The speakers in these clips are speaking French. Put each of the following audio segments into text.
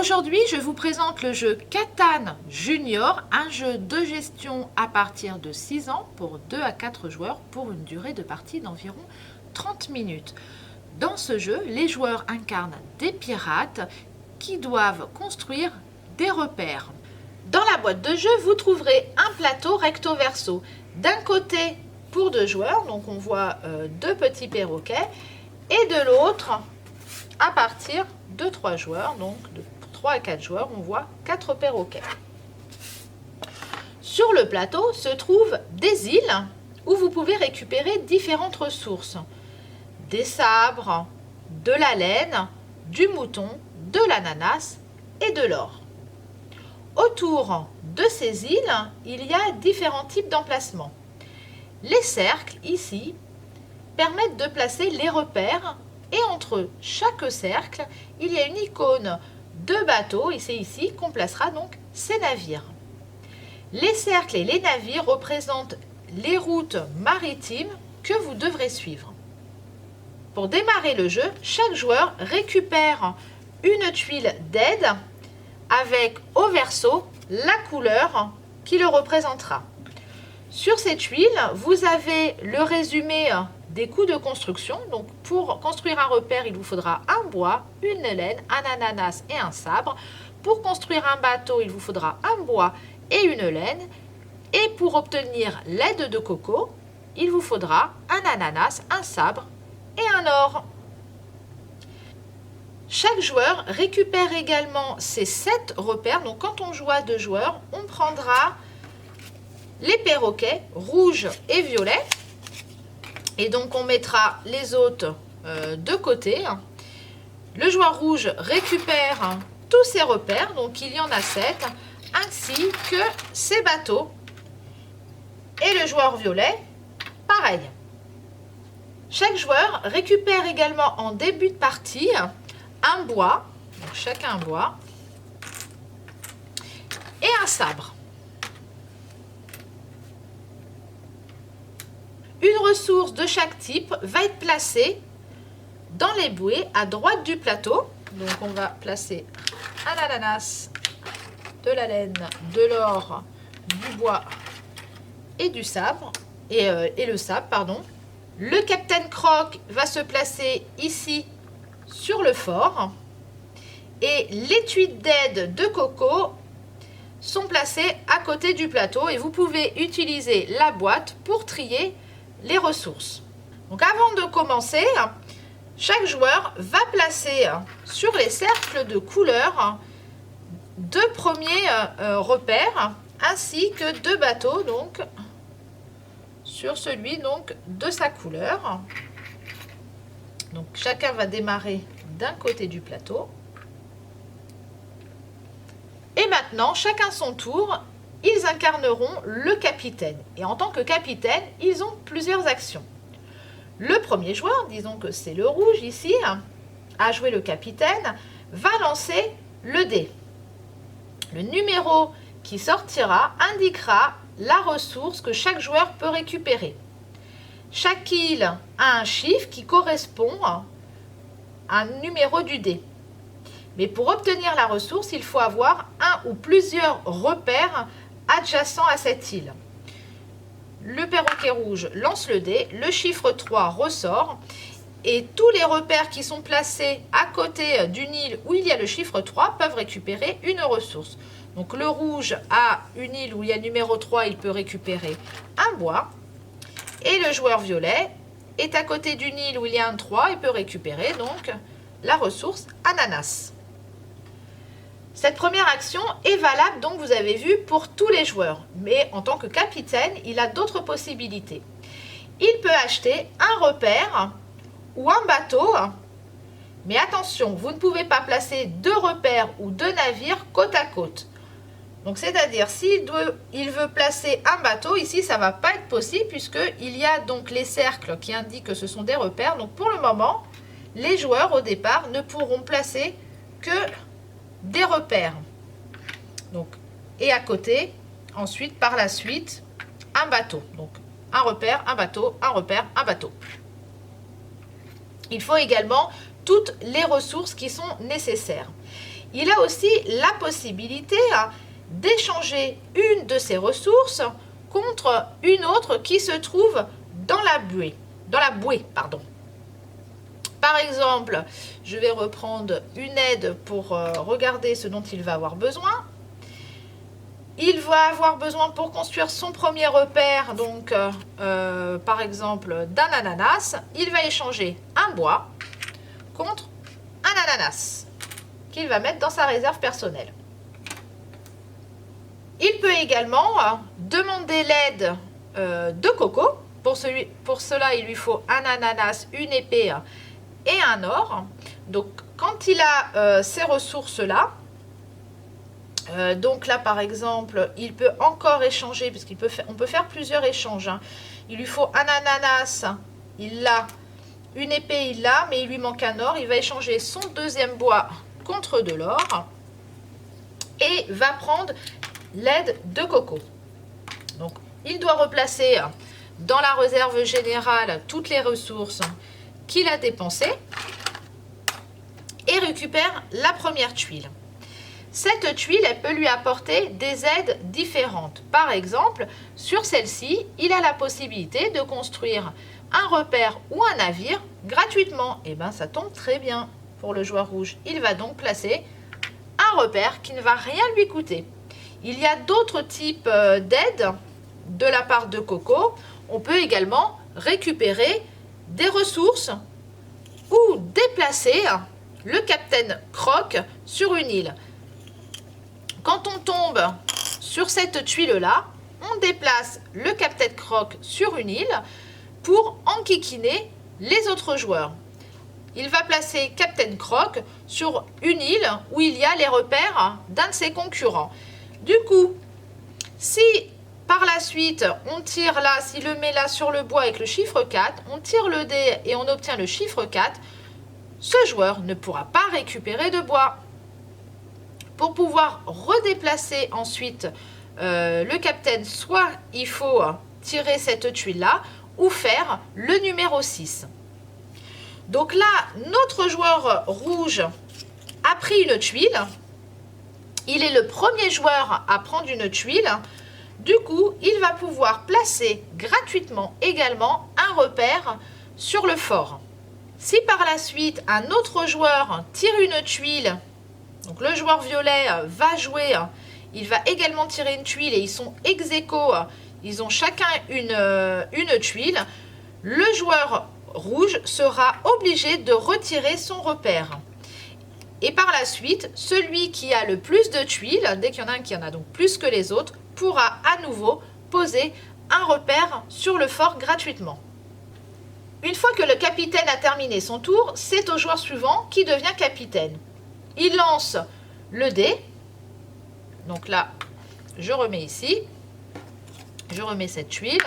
Aujourd'hui, je vous présente le jeu Catan Junior, un jeu de gestion à partir de 6 ans pour 2 à 4 joueurs pour une durée de partie d'environ 30 minutes. Dans ce jeu, les joueurs incarnent des pirates qui doivent construire des repères. Dans la boîte de jeu, vous trouverez un plateau recto verso. D'un côté pour 2 joueurs, donc on voit 2 petits perroquets, et de l'autre, à partir de 3 joueurs, donc de 3 à 4 joueurs, on voit 4 perroquets. Sur le plateau se trouvent des îles où vous pouvez récupérer différentes ressources. Des sabres, de la laine, du mouton, de l'ananas et de l'or. Autour de ces îles, il y a différents types d'emplacements. Les cercles, ici, permettent de placer les repères et entre chaque cercle, il y a une icône de bateau et c'est ici qu'on placera donc ces navires. Les cercles et les navires représentent les routes maritimes que vous devrez suivre. Pour démarrer le jeu, chaque joueur récupère une tuile d'aide avec au verso la couleur qui le représentera. Sur cette tuile, vous avez le résumé des coûts de construction. Donc pour construire un repère, il vous faudra un bois, une laine, un ananas et un sabre. Pour construire un bateau, il vous faudra un bois et une laine. Et pour obtenir l'aide de coco, il vous faudra un ananas, un sabre et un or. Chaque joueur récupère également ces 7 repères. Donc quand on joue à 2 joueurs, on prendra les perroquets rouges et violets. Et donc on mettra les autres de côté. Le joueur rouge récupère tous ses repères, donc il y en a 7, ainsi que ses bateaux. Et le joueur violet, pareil. Chaque joueur récupère également en début de partie un bois, donc chacun un bois, et un sabre. Une ressource de chaque type va être placée dans les bouées à droite du plateau. Donc on va placer un ananas, de la laine, de l'or, du bois et du sabre, et le sabre, pardon. Le Captain Croc va se placer ici sur le fort. Et les tuiles d'aide de coco sont placées à côté du plateau et vous pouvez utiliser la boîte pour trier les ressources. Donc avant de commencer, chaque joueur va placer sur les cercles de couleur 2 premiers repères ainsi que 2 bateaux donc sur celui donc de sa couleur. Donc chacun va démarrer d'un côté du plateau. Et maintenant, chacun son tour, ils incarneront le capitaine. Et en tant que capitaine, ils ont plusieurs actions. Le premier joueur, disons que c'est le rouge ici, à jouer le capitaine, va lancer le dé. Le numéro qui sortira indiquera la ressource que chaque joueur peut récupérer. Chaque île a un chiffre qui correspond à un numéro du dé. Mais pour obtenir la ressource, il faut avoir un ou plusieurs repères adjacents à cette île. Le perroquet rouge lance le dé, le chiffre 3 ressort et tous les repères qui sont placés à côté d'une île où il y a le chiffre 3 peuvent récupérer une ressource. Donc le rouge a une île où il y a le numéro 3, il peut récupérer un bois. Et le joueur violet est à côté d'une île où il y a un 3, il peut récupérer donc la ressource ananas. Cette première action est valable, donc vous avez vu, pour tous les joueurs. Mais en tant que capitaine, il a d'autres possibilités. Il peut acheter un repère ou un bateau. Mais attention, vous ne pouvez pas placer 2 repères ou 2 navires côte à côte. Donc c'est-à-dire, s'il veut placer un bateau, ici ça ne va pas être possible puisqu'il y a donc les cercles qui indiquent que ce sont des repères. Donc pour le moment, les joueurs au départ ne pourront placer que des repères. Donc, et à côté, ensuite, par la suite, un bateau. Donc, un repère, un bateau, un repère, un bateau. Il faut également toutes les ressources qui sont nécessaires. il a aussi la possibilité d'échanger une de ses ressources contre une autre qui se trouve dans la bouée. Pardon. Par exemple, je vais reprendre une aide pour regarder ce dont il va avoir besoin. Il va avoir besoin pour construire son premier repère, donc par exemple d'un ananas. Il va échanger un bois contre un ananas qu'il va mettre dans sa réserve personnelle. Il peut également demander l'aide de Coco. Pour cela, il lui faut un ananas, une épée et un or. Donc, quand il a ces ressources-là, donc là, par exemple, il peut encore échanger, puisqu'on peut faire plusieurs échanges. Il lui faut un ananas, il l'a, une épée, il l'a, mais il lui manque un or. Il va échanger son deuxième bois contre de l'or et va prendre l'aide de Coco. Donc, il doit replacer dans la réserve générale toutes les ressources qu'il a dépensées et récupère la première tuile. Cette tuile, elle peut lui apporter des aides différentes. Par exemple, sur celle-ci, il a la possibilité de construire un repère ou un navire gratuitement. Et bien, ça tombe très bien pour le joueur rouge. Il va donc placer un repère qui ne va rien lui coûter. Il y a d'autres types d'aides de la part de Coco. On peut également récupérer des ressources ou déplacer le Capitaine Croc sur une île. Quand on tombe sur cette tuile-là, on déplace le Capitaine Croc sur une île pour enquiquiner les autres joueurs. Il va placer Capitaine Croc sur une île où il y a les repères d'un de ses concurrents. Du coup, si par la suite on tire là, s'il le met là sur le bois avec le chiffre 4, on tire le dé et on obtient le chiffre 4, ce joueur ne pourra pas récupérer de bois. Pour pouvoir redéplacer ensuite le capitaine, soit il faut tirer cette tuile-là ou faire le numéro 6. Donc là, notre joueur rouge a pris une tuile. Il est le premier joueur à prendre une tuile. Du coup, il va pouvoir placer gratuitement également un repère sur le fort. Si par la suite, un autre joueur tire une tuile, donc le joueur violet va jouer, il va également tirer une tuile et ils sont ex aequo, ils ont chacun une tuile, le joueur rouge sera obligé de retirer son repère. Et par la suite, celui qui a le plus de tuiles, dès qu'il y en a un qui en a donc plus que les autres, pourra à nouveau poser un repère sur le fort gratuitement. Une fois que le capitaine a terminé son tour, c'est au joueur suivant qui devient capitaine. Il lance le dé. Donc là, je remets ici. Je remets cette tuile.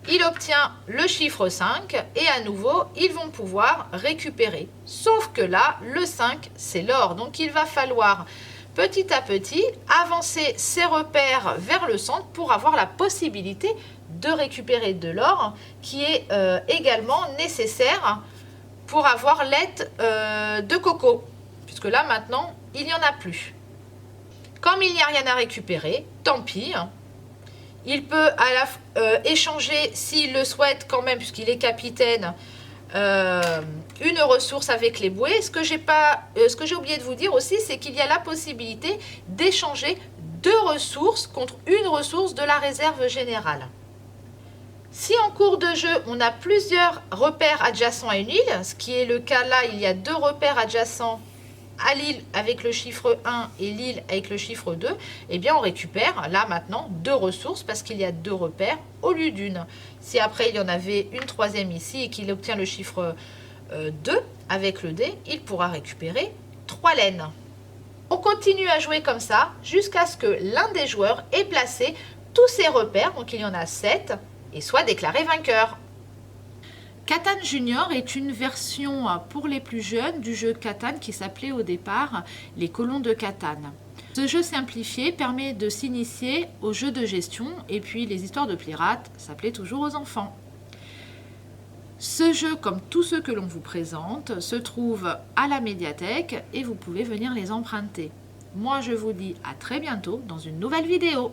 Il obtient le chiffre 5 et à nouveau, ils vont pouvoir récupérer. Sauf que là, le 5, c'est l'or. Donc, il va falloir petit à petit avancer ses repères vers le centre pour avoir la possibilité de récupérer de l'or qui est également nécessaire pour avoir l'aide de Coco. Puisque là, maintenant, il n'y en a plus. Comme il n'y a rien à récupérer, tant pis. Il peut échanger, s'il le souhaite quand même, puisqu'il est capitaine, une ressource avec les bouées. Ce que j'ai oublié de vous dire aussi, c'est qu'il y a la possibilité d'échanger 2 ressources contre une ressource de la réserve générale. Si en cours de jeu, on a plusieurs repères adjacents à une île, ce qui est le cas là, il y a 2 repères adjacents à l'île avec le chiffre 1 et l'île avec le chiffre 2, eh bien on récupère là maintenant 2 ressources parce qu'il y a 2 repères au lieu d'une. Si après il y en avait une troisième ici et qu'il obtient le chiffre 2 avec le dé, il pourra récupérer 3 laines. On continue à jouer comme ça jusqu'à ce que l'un des joueurs ait placé tous ses repères, donc il y en a 7, et soit déclaré vainqueur. Catan Junior est une version pour les plus jeunes du jeu Catan qui s'appelait au départ les colons de Catan. Ce jeu simplifié permet de s'initier aux jeux de gestion et puis les histoires de pirates s'appelaient toujours aux enfants. Ce jeu, comme tous ceux que l'on vous présente, se trouve à la médiathèque et vous pouvez venir les emprunter. Moi, je vous dis à très bientôt dans une nouvelle vidéo.